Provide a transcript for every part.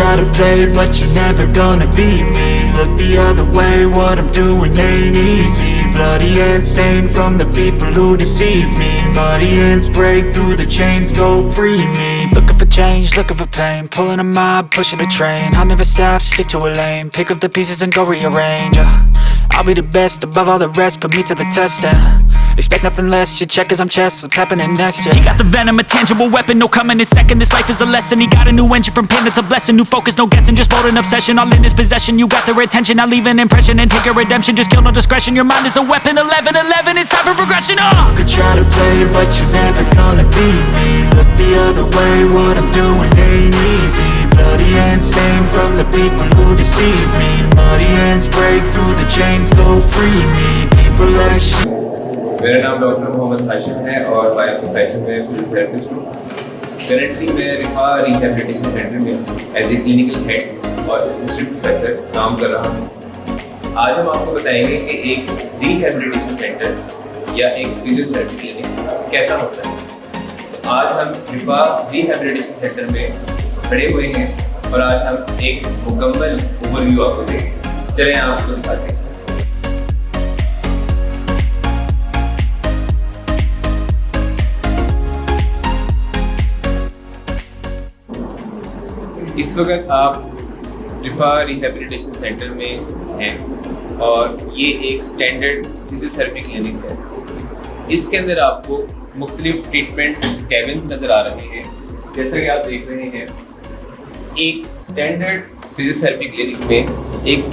try to play, but you're never gonna beat me. Look the other way, what I'm doing ain't easy. Bloody hands stained from the people who deceive me. Muddy hands break through the chains, go free me. Looking for change, looking for pain, pulling a mob, pushing a train. I'll never stop, stick to a lane, pick up the pieces and go rearrange. I'll be the best above all the rest, put me to the test and expect nothing less, your check is I'm chess, what's happening next, yeah. He got the venom, a tangible weapon, no coming in second. This life is a lesson, he got a new engine from pain, it's a blessing. New focus, no guessing, just bold and obsession. All in his possession, you got their attention. I'll leave an impression and take your redemption. Just kill, no discretion, your mind is a weapon. 11-11, it's time for progression, You could try to play, but you're never gonna beat me. Look the other way, what I'm doing ain't easy. Bloody hands stained from the people who deceive me. Muddy hands break through the chains, go free me. People like shit. मेरा नाम doctor Mohammad Hashim है और मैं profession में physiotherapist हूँ। Currently मैं रिफा rehabilitation centre में as a clinical head और असिस्टेंट प्रोफेसर काम कर रहा हूँ। आज हम आपको बताएंगे कि एक रिहैबिलिटेशन सेंटर या एक फिजियोथेरेपी क्लिनिक कैसा होता है। तो आज हम रिफा रिहैबिलिटेशन सेंटर में खड़े हुए हैं और आज हम एक मुकम्मल ओवरव्यू आपको देंगे। चलें आपको दिखाते हैं। इस वक्त आप रिफा रिहैबिलिटेशन सेंटर में हैं और ये एक स्टैंडर्ड फिजियोथेरेपी क्लिनिक है। इसके अंदर आपको मुख्तलिफ ट्रीटमेंट कैबिन्स नज़र आ रहे हैं। जैसा कि आप देख रहे हैं, एक स्टैंडर्ड फिजियोथेरेपी क्लिनिक में एक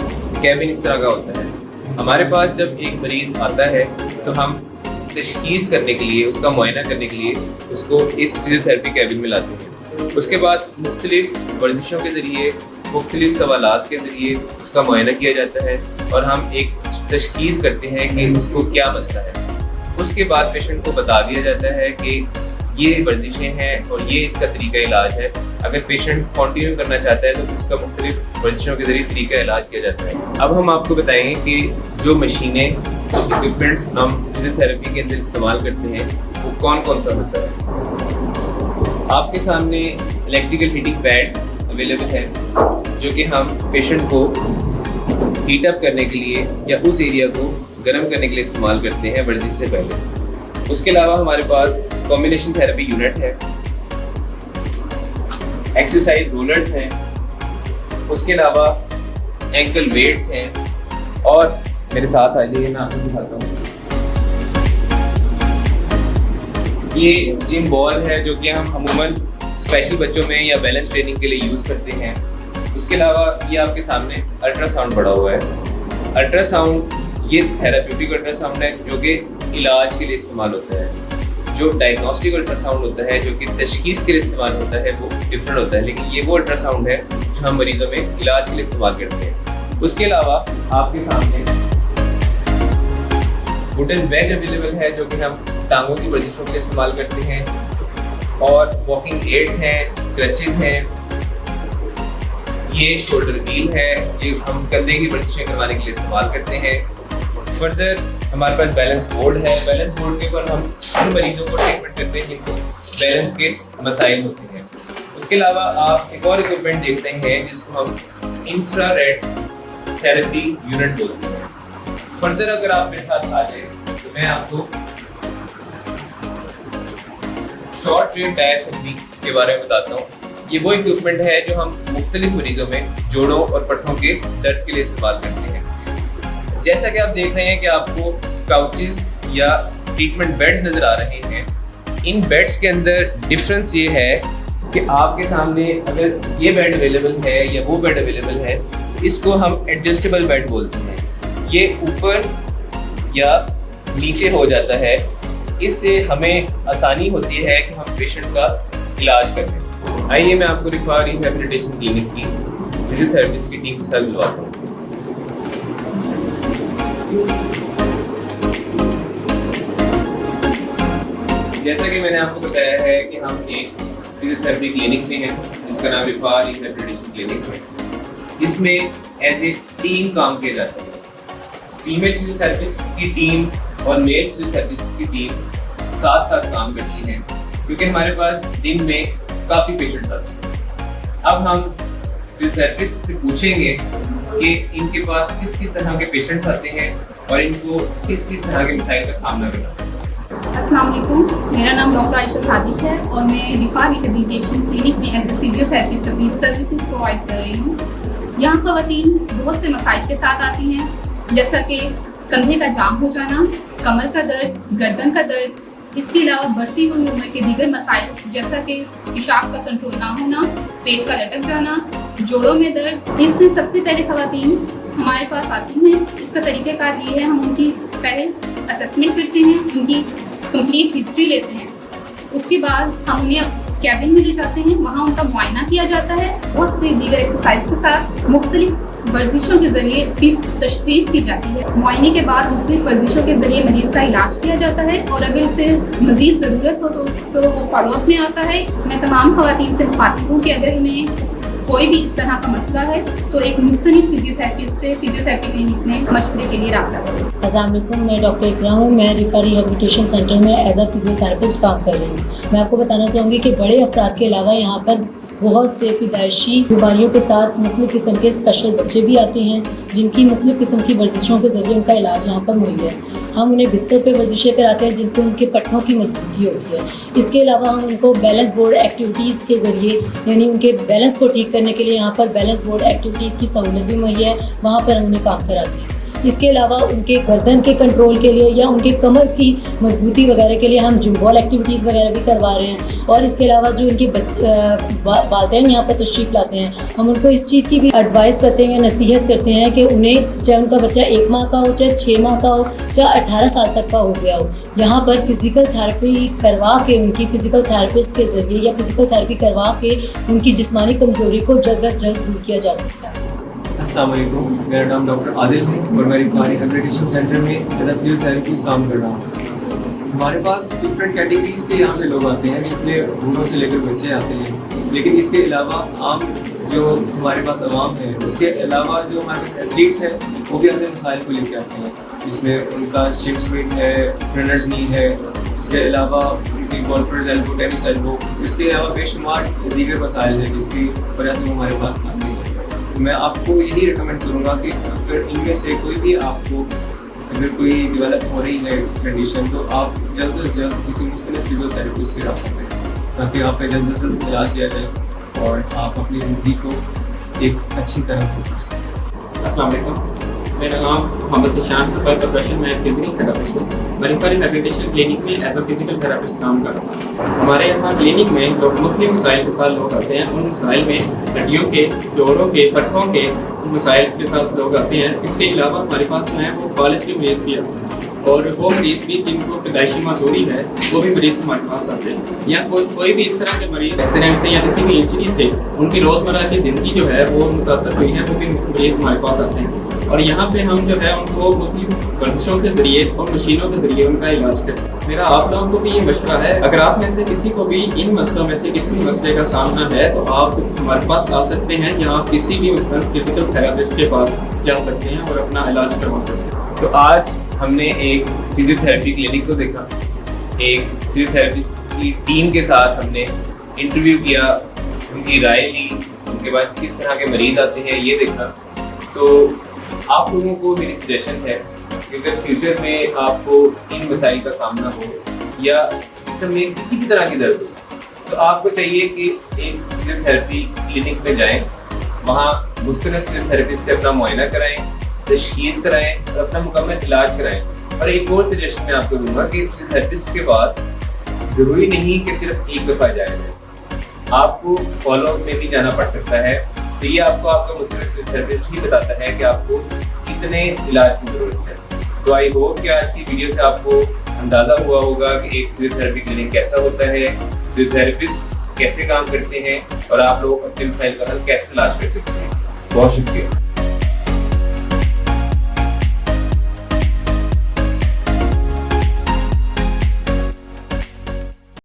कैबिन इस तरह का होता है। हमारे पास जब एक मरीज़ आता है तो हम उसकी तशख़ीस करने के लिए, उसका मुआयना करने के लिए उसको इस फिजियोथेरेपी कैबिन में लाते हैं। उसके बाद मुख्तलिफ वर्जिशों के ज़रिए, मुख्तलिफ सवालात के ज़रिए उसका मुआयना किया जाता है और हम एक तशख़ीस करते हैं कि उसको क्या मसला है। उसके बाद पेशेंट को बता दिया जाता है कि ये वर्जिशें हैं और ये इसका तरीका इलाज है। अगर पेशेंट कंटिन्यू करना चाहता है तो उसका मुख्तलिफ वर्जिशों के ज़रिए तरीका इलाज किया जाता है। अब हम आपको बताएंगे कि जो मशीनें, इक्विपमेंट्स हम फिजियोथेरेपी के अंदर इस्तेमाल करते हैं वो कौन कौन सा होता है। आपके सामने इलेक्ट्रिकल हीटिंग पैड अवेलेबल है जो कि हम पेशेंट को हीट अप करने के लिए या उस एरिया को गर्म करने के लिए इस्तेमाल करते हैं वर्जिश से पहले। उसके अलावा हमारे पास कॉम्बिनेशन थेरेपी यूनिट है, एक्सरसाइज रोलर्स हैं, उसके अलावा एंकल वेट्स हैं और मेरे साथ आ जाइए, मैं आपको दिखाता हूँ। ये जिम बॉल है जो कि हम अमूमन स्पेशल बच्चों में या बैलेंस ट्रेनिंग के लिए यूज़ करते हैं। उसके अलावा ये आपके सामने अल्ट्रासाउंड पड़ा हुआ है। अल्ट्रासाउंड ये थेराप्यूटिक अल्ट्रासाउंड है जो कि इलाज के लिए इस्तेमाल होता है। जो डायग्नोस्टिक अल्ट्रासाउंड होता है जो कि तशख़ीस के लिए इस्तेमाल होता है वो डिफरेंट होता है, लेकिन ये वो अल्ट्रासाउंड है जो हम मरीज़ों में इलाज के लिए इस्तेमाल करते हैं। उसके अलावा आपके सामने वुडन वेज अवेलेबल है जो कि हम टांगों की वर्जिशों के लिए इस्तेमाल करते हैं और वॉकिंग एड्स हैं, क्रचेस हैं, ये शोल्डर व्हील है, ये हम कंधे की वर्जिशें करवाने के लिए इस्तेमाल करते हैं। फर्दर हमारे पास बैलेंस बोर्ड है। बैलेंस बोर्ड के ऊपर हम उन मरीजों को ट्रीटमेंट करते हैं जिनको बैलेंस के मसाइल होते हैं। उसके अलावा आप एक और इक्विपमेंट देखते हैं जिसको हम इंफ्रारेड थेरेपी यूनिट बोलते हैं। फर्दर अगर आप मेरे साथ आ जाए तो मैं आपको शॉर्ट वेव डायथेरेपी के बारे में बताता हूँ। ये वो इक्विपमेंट है जो हम मुख्तलिफ मरीजों में जोड़ों और पट्टों के दर्द के लिए इस्तेमाल करते हैं। जैसा कि आप देख रहे हैं कि आपको काउचेस या ट्रीटमेंट बेड्स नज़र आ रहे हैं। इन बेड्स के अंदर डिफरेंस ये है कि आपके सामने अगर ये बेड अवेलेबल है या वो बेड अवेलेबल है, इसको हम एडजस्टेबल बेड बोलते हैं। ये ऊपर या नीचे हो जाता है, इससे हमें आसानी होती है कि हम पेशेंट का इलाज करें। आइए मैं आपको रिफा रिहैबिलिटेशन क्लिनिक की फिजियोथेरेपिस्ट की टीम के साथ मिलवाता हूँ। जैसा कि मैंने आपको बताया है कि हम एक फिजियोथेरेपी क्लिनिक में हैं जिसका नाम रिफा रिहैबिलिटेशन क्लिनिक है। इसमें एज ए टीम काम किया जाता है। फीमेल फिजियोथेरेपिस्ट की टीम और मेल फिजियोथेरेपिस्ट की टीम साथ साथ काम करती हैं क्योंकि हमारे पास दिन में काफ़ी पेशेंट्स आते हैं। अब हम फिजियोथेरेपिस्ट से पूछेंगे कि इनके पास किस किस तरह के पेशेंट्स आते हैं और इनको किस किस तरह के मसाइल का सामना करना है। अस्सलाम वालेकुम, मेरा नाम डॉक्टर आयशा सादिक है और मैं रिफा रिहेबिलिटेशन क्लिनिक में एज ए फिजियोथेरेपिस्ट अपनी सर्विसेज प्रोवाइड कर रही हूँ। यहाँ ख़वातीन बहुत से मसाइल के साथ आती हैं, जैसा कि कंधे का जाम हो जाना, कमर का दर्द, गर्दन का दर्द, इसके अलावा बढ़ती हुई उम्र के दीगर मसाइल जैसा कि पेशाब का कंट्रोल ना होना, पेट का लटक जाना, जोड़ों में दर्द। इसमें सबसे पहले ख़वातीन हमारे पास आती हैं। इसका तरीक़ाकार ये है, हम उनकी पहले असेसमेंट करते हैं, उनकी कंप्लीट हिस्ट्री लेते हैं। उसके बाद हम उन्हें कैबिन में ले जाते हैं, वहाँ उनका मुआयना किया जाता है। बहुत से दीगर एक्सरसाइज के साथ मुख्तलिफ वर्जिशों के ज़रिए उसकी तशख़ीस की जाती है। मुआयने के बाद मुख्तलिफ वर्जिशों के ज़रिए मरीज़ का इलाज किया जाता है और अगर उसे मज़ीद ज़रूरत हो तो उसको वो फॉलोअप में आता है। मैं तमाम ख़वातीन से मुखातिब हूँ कि अगर उन्हें कोई भी इस तरह का मसला है तो एक मुस्तनिद फिजियोथेरेपिस्ट से फिजियोथेरेपी क्लिनिक में मशवरे के लिए रब्ता करें। अस्सलाम वालेकुम, मैं डॉक्टर इकरा हूँ। मैं रिफा रिहेबिलिटेशन सेंटर में एज अ फिजियोथेरेपिस्ट काम कर रही हूँ। मैं आपको बताना चाहूँगी कि बड़े अफराद के अलावा यहाँ पर बहुत से पैदाइशी बीमारियों के साथ मुख्तलिफ़ किस्म के स्पेशल बच्चे भी आते हैं, जिनकी मुख्तलिफ़ किस्म की वर्जिशों के ज़रिए उनका इलाज यहाँ पर मुहैया है। हम उन्हें बिस्तर पे वर्जिशें कराते हैं जिनसे उनके पट्टों की मजबूती होती है। इसके अलावा हम उनको बैलेंस बोर्ड एक्टिविटीज़ के ज़रिए, यानी उनके बैलेंस को ठीक करने के लिए यहाँ पर बैलेंस बोर्ड एक्टिविटीज़ की सहूलत भी मुहैया है, वहाँ पर हम उन्हें काम कराते हैं। इसके अलावा उनके गर्दन के कंट्रोल के लिए या उनके कमर की मजबूती वगैरह के लिए हम जुम्बॉल एक्टिविटीज़ वगैरह भी करवा रहे हैं। और इसके अलावा जो उनके वालिदैन यहाँ पर तशरीफ़ लाते हैं, हम उनको इस चीज़ की भी एडवाइस करते हैं या नसीहत करते हैं कि उन्हें, चाहे उनका बच्चा 1 माह का हो, चाहे 6 माह का हो, चाहे 18 साल तक का हो गया हो, यहाँ पर फ़िज़िकल थेरेपी करवा के, उनकी फ़िज़िकल थेरेपिस्ट के ज़रिए या फ़िज़िकल थेरेपी करवा के उनकी जिस्मानी कमज़ोरी को जल्द अज जल्द दूर किया जा सकता है। अस्सलाम वालेकुम, मेरा नाम डॉक्टर आदिल है और मैं रिफा रिहेबिलिटेशन सेंटर में एज अ फिजियोथेरेपिस्ट काम कर रहा हूँ। हमारे पास डिफरेंट कैटेगरीज के यहाँ पे लोग आते हैं, जिसमें बूढ़ों से लेकर बच्चे आते हैं। लेकिन इसके अलावा आम जो हमारे पास आवाम है, उसके अलावा जो हमारे पास एथलीट्स हैं, वो भी अपने मसाइल को लेकर आते हैं, जिसमें उनका शिफ्ट स्विंग है, रनर्स नी है, इसके अलावा उनकी गोल्फर्स एल्बो, टेनिस एल्बो, इसके अलावा बेशुमार दीगर मसाइल हैं जिसकी वजह से वो हमारे पास आते हैं। मैं आपको यही रिकमेंड करूँगा कि अगर इनमें से कोई भी आपको अगर कोई डेवलप हो रही है कंडीशन, तो आप जल्द से जल्द किसी मुख्तलिफ फिजियोथेरेपिस्ट से रब्ता करें ताकि आपका जल्द से जल्द इलाज किया जाए और आप अपनी ज़िंदगी को एक अच्छी तरह से कर सकें। अस्सलाम वालेकुम, मेरा नाम मोहम्मद सिशान है। बाय प्रोफेशन मैं फिजिकल थेरेपिस्ट हूँ। मैं रिफा रिहेबिलिटेशन क्लिनिक में एज अ फिजिकल थेरेपिस्ट काम कर रहा हूँ। हमारे यहाँ क्लिनिक में लोग मुख्तलिफ मसाइल के साथ लोग आते हैं। उन मसाइल में हड्डियों के, जोड़ों के, पट्टों के मसाइल के साथ लोग आते हैं। इसके अलावा हमारे पास जो है वो कॉलेज के मरीज़ भी आते हैं और वो मरीज़ भी जिनको पैदाइशी माजूरी है, वो भी मरीज़ हमारे पास आते हैं। या कोई भी इस तरह के मरीज़ एक्सीडेंट से या किसी भी इंजरी से उनकी रोज़मर्रा की ज़िंदगी जो है वो मुतासर हुई है, वो भी मरीज़ हमारे पास आते हैं। और यहाँ पे हम जो है उनको मुख्तलिफ वर्जिशों के ज़रिए और मशीनों के ज़रिए उनका इलाज करते हैं। मेरा आप लोगों को भी ये मशवरा है, अगर आप में से किसी को भी इन मसलों में से किसी भी मसले का सामना है तो आप हमारे पास आ सकते हैं या आप किसी भी फिजिकल थेरेपिस्ट के पास जा सकते हैं और अपना इलाज करवा सकते हैं। तो आज हमने एक फिजियोथेरेपी क्लिनिक को देखा, एक फिजियोथेरेपिस्ट की टीम के साथ हमने इंटरव्यू किया, उनकी राय ली, उनके पास किस तरह के मरीज़ आते हैं ये देखा। तो आप लोगों को मेरी सजेशन है कि अगर फ्यूचर में आपको इन मसाइल का सामना हो या जिस्म में किसी भी तरह की दर्द हो, तो आपको चाहिए कि एक फिजियोथेरेपी क्लिनिक में जाएं, वहाँ मुस्तनिद फिजियोथेरेपिस्ट से अपना मुआयना कराएं, तशख़ीस कराएं और अपना मुकम्मल इलाज कराएं। और एक और सजेशन मैं आपको दूंगा कि फिजियोथेरेपिस्ट के पास ज़रूरी नहीं कि सिर्फ एक दफ़ा जाया जाए, आपको फॉलोअप में भी जाना पड़ सकता है। तो ये आपको आपका मुस्तनिद फिजियोथेरेपिस्ट ही बताता है कि आपको कितने इलाज की ज़रूरत है। तो आई होप कि आज की वीडियो से आपको अंदाज़ा हुआ होगा कि एक फिजियोथेरेपी क्लिनिक कैसा होता है, फिजियोथेरेपिस्ट कैसे काम करते हैं और आप लोग अपने मसाइल का हल कैसे तलाश कर सकते हैं। बहुत शुक्रिया।